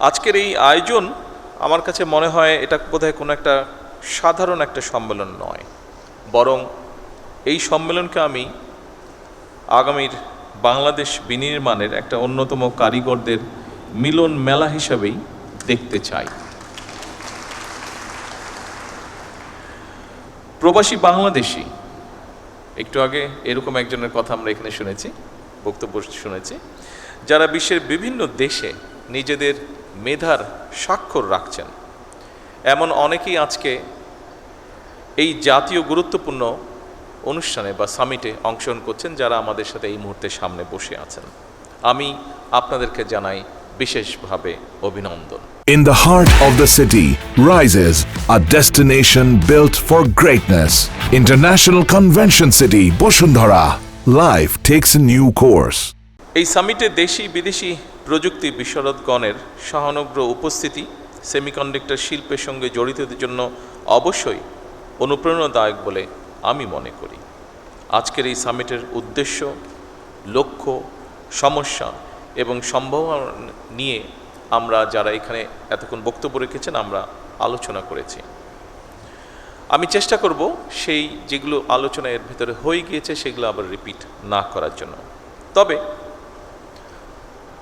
আজকের এই আয়োজন আমার কাছে মনে হয় এটা বোধহয় কোনো একটা সাধারণ একটা সম্মেলন নয়, বরং এই সম্মেলনকে আমি আগামীর বাংলাদেশ বিনির্মাণের একটা অন্যতম কারিগরদের মিলন মেলা হিসাবেই দেখতে চাই। প্রবাসী বাংলাদেশি, একটু আগে এরকম একজনের কথা আমরা এখানে শুনেছি, বক্তব্য শুনেছি, যারা বিশ্বের বিভিন্ন দেশে নিজেদের মেধার স্বাক্ষর রাখছেন, এমন অনেকেই আজকে এই জাতীয় গুরুত্বপূর্ণ অনুষ্ঠানে বা সামিটে অংশগ্রহণ করছেন, যারা আমাদের সাথে এই মুহূর্তে সামনে বসে আছেন। আমি আপনাদেরকে জানাই বিশেষভাবে অভিনন্দন। In the heart of the city rises a destination built for greatness. International Convention City, Bosundhara. Life takes a new course. এই সামিটে দেশি বিদেশি প্রযুক্তি বিশারদগণের সহানুগ্র উপস্থিতি সেমিকন্ডাক্টর শিল্পের সঙ্গে জড়িতদের জন্য অবশ্যই অনুপ্রেরণাদায়ক বলে আমি মনে করি। আজকের এই সামিটের উদ্দেশ্য, লক্ষ্য, সমস্যা এবং সম্ভাবনা নিয়ে আমরা যারা এখানে এতক্ষণ বক্তব্য রেখেছেন আমরা আলোচনা করেছি। আমি চেষ্টা করব সেই যেগুলো আলোচনা এর ভিতরে হয়ে গিয়েছে সেগুলো আবার রিপিট না করার জন্য। তবে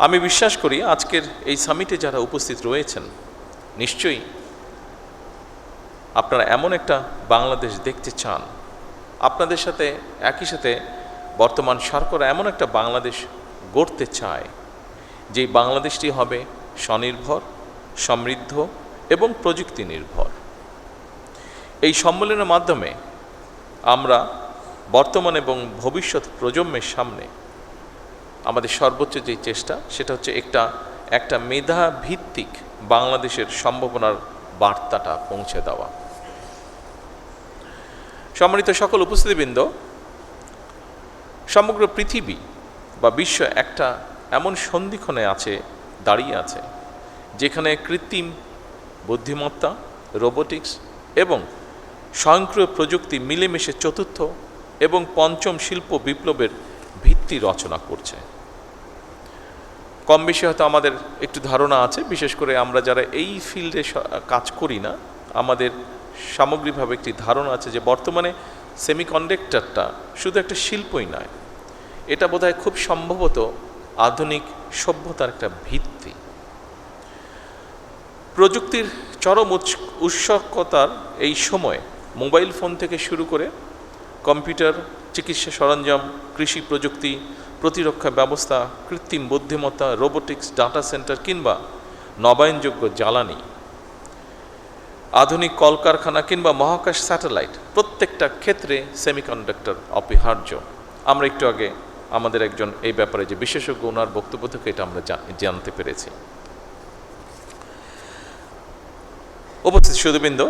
আমি বিশ্বাস করি আজকের এই সামিটে যারা উপস্থিত রয়েছেন নিশ্চয়ই আপনারা এমন একটা বাংলাদেশ দেখতে চান, আপনাদের সাথে একই সাথে বর্তমান সরকার এমন একটা বাংলাদেশ গড়তে চায় যে বাংলাদেশটি হবে স্বনির্ভর, সমৃদ্ধ এবং প্রযুক্তি নির্ভর। এই সম্মেলনের মাধ্যমে আমরা বর্তমান এবং ভবিষ্যৎ প্রজন্মের সামনে আমাদের সর্বোচ্চ যে চেষ্টা সেটা হচ্ছে একটা মেধা ভিত্তিক বাংলাদেশের সম্ভাবনার বার্তাটা পৌঁছে দেওয়া। সম্মানিত সকল উপস্থিতিবৃন্দ, সমগ্র পৃথিবী বা বিশ্ব একটা এমন সন্ধিক্ষণে দাঁড়িয়ে আছে যেখানে কৃত্রিম বুদ্ধিমত্তা, রোবোটিক্স এবং স্বয়ংক্রিয় প্রযুক্তি মিলেমিশে চতুর্থ এবং পঞ্চম শিল্প বিপ্লবের ভিত্তি রচনা করছে। কম বেশি হয়তো আমাদের একটু ধারণা আছে, বিশেষ করে আমরা যারা এই ফিল্ডে কাজ করি না, আমাদের সামগ্রিকভাবে একটি ধারণা আছে যে বর্তমানে সেমিকন্ডাক্টরটা শুধু একটা শিল্পই নয়, এটা বোধহয় খুব সম্ভবত আধুনিক সভ্যতার একটা ভিত্তি। প্রযুক্তির চরম উৎসকতার এই সময়ে মোবাইল ফোন থেকে শুরু করে কম্পিউটার, চিকিৎসা সরঞ্জাম, কৃষি প্রযুক্তি, প্রতিরক্ষা ব্যবস্থা, কৃত্রিম বুদ্ধিমত্তা, রোবোটিক্স, ডাটা সেন্টার কিংবা নবায়নযোগ্য জ্বালানি, আধুনিক কলকারখানা কিংবা মহাকাশ স্যাটেলাইট, প্রত্যেকটা ক্ষেত্রে সেমিকন্ডাক্টর অপরিহার্য। আমরা একটু আগে আমাদের একজন এই ব্যাপারে যে বিশেষজ্ঞ, ওনার বক্তব্য থেকে এটা আমরা জানতে পেরেছি। উপস্থিত সুধীবৃন্দ,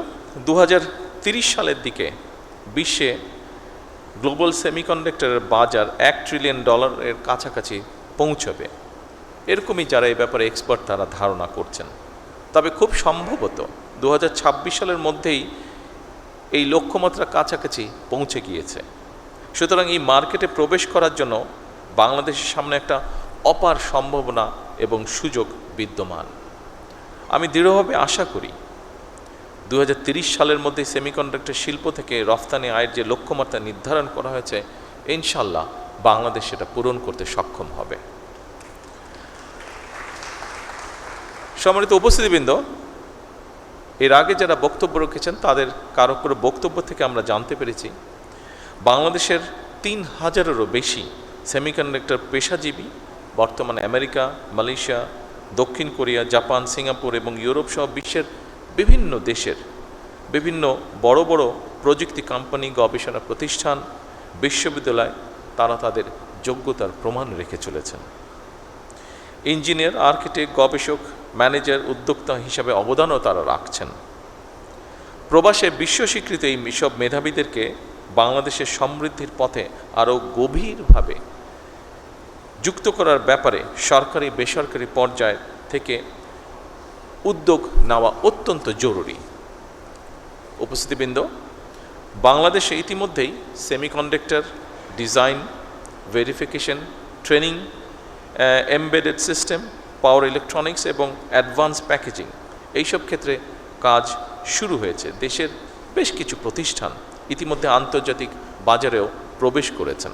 2030 সালের দিকে বিশ্বে গ্লোবাল সেমিকন্ডাক্টরের বাজার $1 ট্রিলিয়ন কাছাকাছি পৌঁছবে, এরকমই যারা এই ব্যাপারে এক্সপার্ট তারা ধারণা করছেন। তবে খুব সম্ভবত 2026 সালের মধ্যেই এই লক্ষ্যমাত্রা কাছাকাছি পৌঁছে গিয়েছে। সুতরাং এই মার্কেটে প্রবেশ করার জন্য বাংলাদেশের সামনে একটা অপার সম্ভাবনা এবং সুযোগ বিদ্যমান। আমি দৃঢ়ভাবে আশা করি 2030 সালের মধ্যে সেমিকন্ডাক্টর শিল্প থেকে রফতানি আয়ের যে লক্ষ্যমাত্রা নির্ধারণ করা হয়েছে, ইনশাল্লাহ বাংলাদেশ সেটা পূরণ করতে সক্ষম হবে। সম্মানিত উপস্থিতিবৃন্দ, এর আগে যারা বক্তব্য রেখেছেন তাদের কারো কারো বক্তব্য থেকে আমরা জানতে পেরেছি বাংলাদেশের 3000-এরও বেশি সেমিকন্ডাক্টর পেশাজীবী বর্তমানে আমেরিকা, মালয়েশিয়া, দক্ষিণ কোরিয়া, জাপান, সিঙ্গাপুর এবং ইউরোপ সহ বিশ্বের বিভিন্ন দেশের বিভিন্ন বড় বড় প্রযুক্তি কোম্পানি, গবেষণা প্রতিষ্ঠান, বিশ্ববিদ্যালয় তারা তাদের যোগ্যতার প্রমাণ রেখে চলেছেন। ইঞ্জিনিয়ার, আর্কিটেক্ট, গবেষক, ম্যানেজার, উদ্যোক্তা হিসাবে অবদানও তারা রাখছেন। প্রবাসে বিশ্ব স্বীকৃত এই সব মেধাবীদেরকে বাংলাদেশের সমৃদ্ধির পথে আরও গভীরভাবে যুক্ত করার ব্যাপারে সরকারি বেসরকারি পর্যায় থেকে উদ্যোগ নেওয়া অত্যন্ত জরুরি। উপস্থিতিবৃন্দ, বাংলাদেশে ইতিমধ্যেই semiconductor design, verification, training, embedded system power electronics এবং অ্যাডভান্স প্যাকেজিং এইসব ক্ষেত্রে কাজ শুরু হয়েছে। দেশের বেশ কিছু প্রতিষ্ঠান ইতিমধ্যে আন্তর্জাতিক বাজারেও প্রবেশ করেছেন।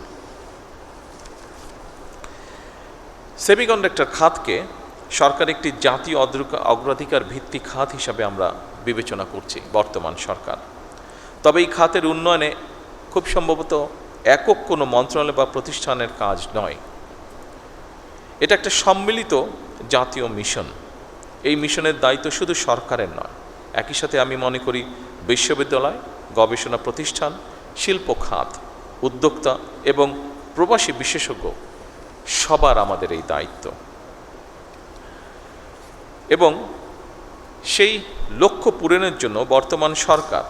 সেমিকন্ডাক্টর খাতকে সরকার একটি জাতীয় অগ্রাধিকার ভিত্তিক খাত হিসাবে আমরা বিবেচনা করছি বর্তমান সরকার। তবে এই খাতের উন্নয়নে খুব সম্ভবত একক কোনো মন্ত্রণালয় বা প্রতিষ্ঠানের কাজ নয়, এটা একটা সম্মিলিত জাতীয় মিশন। এই মিশনের দায়িত্ব শুধু সরকারের নয়, একই সাথে আমি মনে করি বিশ্ববিদ্যালয়, গবেষণা প্রতিষ্ঠান, শিল্প খাত, উদ্যোক্তা এবং প্রবাসী বিশেষজ্ঞ সবার আমাদের এই দায়িত্ব। এবং সেই লক্ষ্য পূরণের জন্য বর্তমান সরকার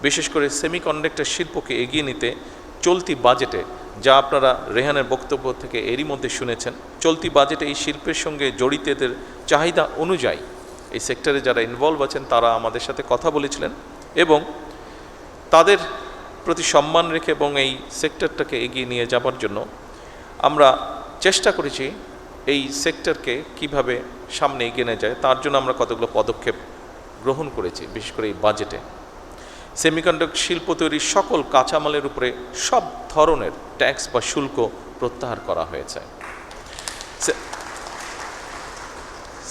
বিশেষ করে সেমিকন্ডাক্টর শিল্পকে এগিয়ে নিতে চলতি বাজেটে, যা আপনারা রেহানের বক্তব্য থেকে এরই মধ্যে শুনেছেন, চলতি বাজেটে এই শিল্পের সঙ্গে জড়িতদের চাহিদা অনুযায়ী এই সেক্টরে যারা ইনভলভ আছেন তারা আমাদের সাথে কথা বলেছিলেন এবং তাদের প্রতি সম্মান রেখে এবং এই সেক্টরটাকে এগিয়ে নিয়ে যাবার জন্য আমরা চেষ্টা করেছি এই সেক্টরকে কিভাবে সামনে এগিয়ে নিয়ে যায় তার জন্য আমরা কতগুলো পদক্ষেপ গ্রহণ করেছি। বিশেষ করে এই বাজেটে সেমিকন্ডাক্টর শিল্প তৈরির সকল কাঁচামালের উপরে সব ধরনের ট্যাক্স বা শুল্ক প্রত্যাহার করা হয়েছে।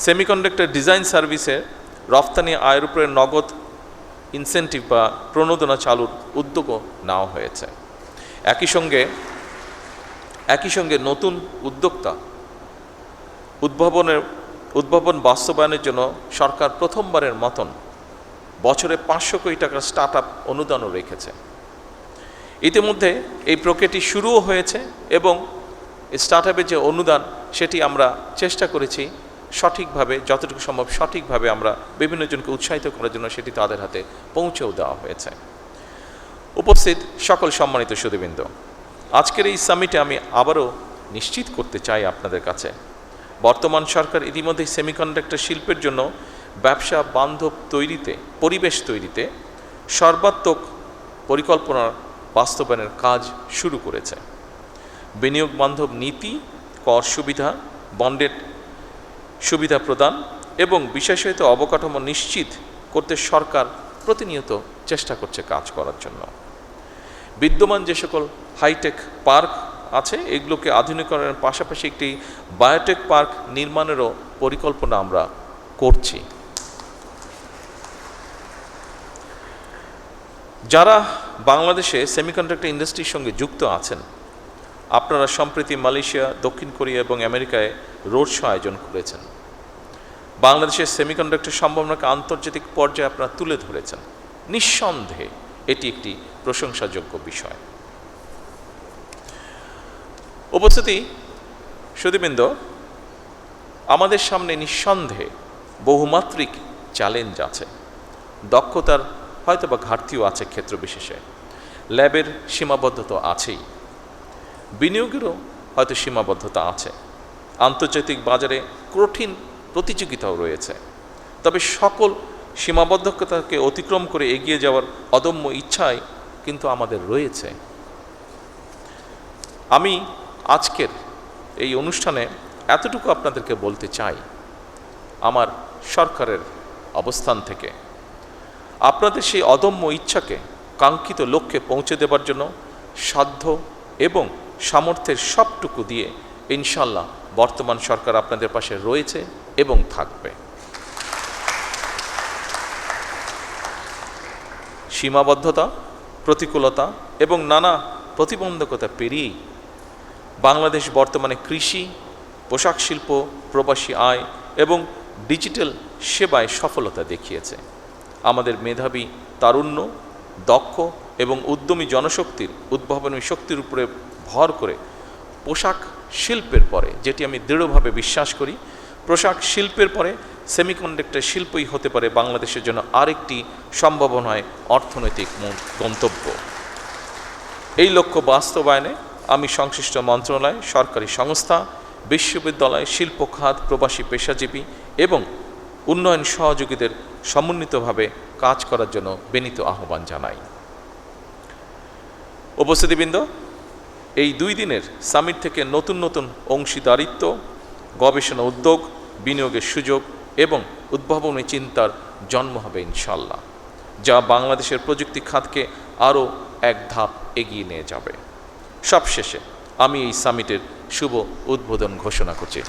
সেমিকন্ডাক্টর ডিজাইন সার্ভিসে রফতানি আয়ের উপরে নগদ ইনসেন্টিভ বা প্রণোদনা চালুর উদ্যোগও নেওয়া হয়েছে। একই সঙ্গে নতুন উদ্যোক্তা উদ্ভাবন বাস্তবায়নের জন্য সরকার প্রথমবারের মতন বছরে 500 কোটি টাকার স্টার্ট আপ অনুদানও রেখেছে। ইতিমধ্যে এই প্রক্রিয়াটি শুরুও হয়েছে এবং স্টার্ট আপের যে অনুদান সেটি আমরা চেষ্টা করেছি সঠিকভাবে, যতটুকু সম্ভব সঠিকভাবে আমরা বিভিন্ন জনকে উৎসাহিত করার জন্য সেটি তাদের হাতে পৌঁছেও দেওয়া হয়েছে। উপস্থিত সকল সম্মানিত সুধীবৃন্দ, আজকের এই সামিটে আমি আবারও নিশ্চিত করতে চাই আপনাদের কাছে বর্তমান সরকার ইতিমধ্যেই সেমিকন্ডাক্টর শিল্পের জন্য ব্যবসা বান্ধব তৈরিতে, পরিবেশ তৈরিতে সর্বাত্মক পরিকল্পনার বাস্তবায়নের কাজ শুরু করেছে। বিনিয়োগ বান্ধব নীতি, কর সুবিধা, বন্ডের সুবিধা প্রদান এবং বিশেষায়িত অবকাঠামো নিশ্চিত করতে সরকার প্রতিনিয়ত চেষ্টা করছে কাজ করার জন্য। বিদ্যমান যে সকল হাইটেক পার্ক আছে এগুলোকে আধুনিকরণের পাশাপাশি একটি বায়োটেক পার্ক নির্মাণেরও পরিকল্পনা আমরা করছি। যারা বাংলাদেশে সেমিকন্ডাক্টর ইন্ডাস্ট্রির সঙ্গে যুক্ত আছেন, আপনারা সম্প্রতি মালয়েশিয়া, দক্ষিণ কোরিয়া এবং আমেরিকায় রোড শো আয়োজন করেছেন। বাংলাদেশের সেমিকন্ডাক্টর সম্ভাবনাকে আন্তর্জাতিক পর্যায়ে আপনারা তুলে ধরেছেন। নিঃসন্দেহে এটি একটি প্রশংসাযোগ্য বিষয়। উপস্থিতি সুধীবৃন্দ, আমাদের সামনে নিঃসন্দেহে বহুমাত্রিক চ্যালেঞ্জ আছে। দক্ষতার হয়তোবা ঘাটতিও আছে ক্ষেত্র বিশেষে, ল্যাবের সীমাবদ্ধতা আছেই, বিনিয়োগেরও হয়তো সীমাবদ্ধতা আছে, আন্তর্জাতিক বাজারে কঠিন প্রতিযোগিতাও রয়েছে। তবে সকল সীমাবদ্ধতাকে অতিক্রম করে এগিয়ে যাওয়ার অদম্য ইচ্ছাই কিন্তু আমাদের রয়েছে। আমি আজকের এই অনুষ্ঠানে এতটুকু আপনাদেরকে বলতে চাই, আমার সরকারের অবস্থান থেকে আপনাদের সেই অদম্য ইচ্ছাকে কাঙ্ক্ষিত লক্ষ্যে পৌঁছে দেবার জন্য সাধ্য এবং সামর্থ্যের সবটুকু দিয়ে ইনশাল্লাহ বর্তমান সরকার আপনাদের পাশে রয়েছে এবং থাকবে। সীমাবদ্ধতা, প্রতিকূলতা এবং নানা প্রতিবন্ধকতা পেরিয়েই বাংলাদেশ বর্তমানে কৃষি, পোশাক শিল্প, প্রবাসী আয় এবং ডিজিটাল সেবায় সফলতা দেখিয়েছে। আমাদের মেধাবী, তারুণ্য, দক্ষ এবং উদ্যমী জনশক্তির উদ্ভাবনী শক্তির উপরে ভর করে পোশাক শিল্পের পরে, যেটি আমি দৃঢ়ভাবে বিশ্বাস করি, পোশাক শিল্পের পরে সেমিকন্ডাক্টর শিল্পই হতে পারে বাংলাদেশের জন্য আরেকটি সম্ভাবনায় অর্থনৈতিক গন্তব্য। এই লক্ষ্য বাস্তবায়নে আমি সংশ্লিষ্ট মন্ত্রণালয়, সরকারি সংস্থা, বিশ্ববিদ্যালয়, শিল্প খাত, প্রবাসী পেশাজীবী এবং উন্নয়ন সহযোগীদের সমন্বিতভাবে কাজ করার জন্য বিনীত আহ্বান জানাই। উপস্থিতিবৃন্দ, এই 2 দিনের সামিট থেকে নতুন নতুন অংশীদারিত্ব, গবেষণা উদ্যোগ, বিনিয়োগের সুযোগ এবং উদ্ভাবনী চিন্তার জন্ম হবে ইনশাল্লাহ, যা বাংলাদেশের প্রযুক্তি খাতকে আরও এক ধাপ এগিয়ে নিয়ে যাবে। সবশেষে আমি এই সামিটের শুভ উদ্বোধন ঘোষণা করছি।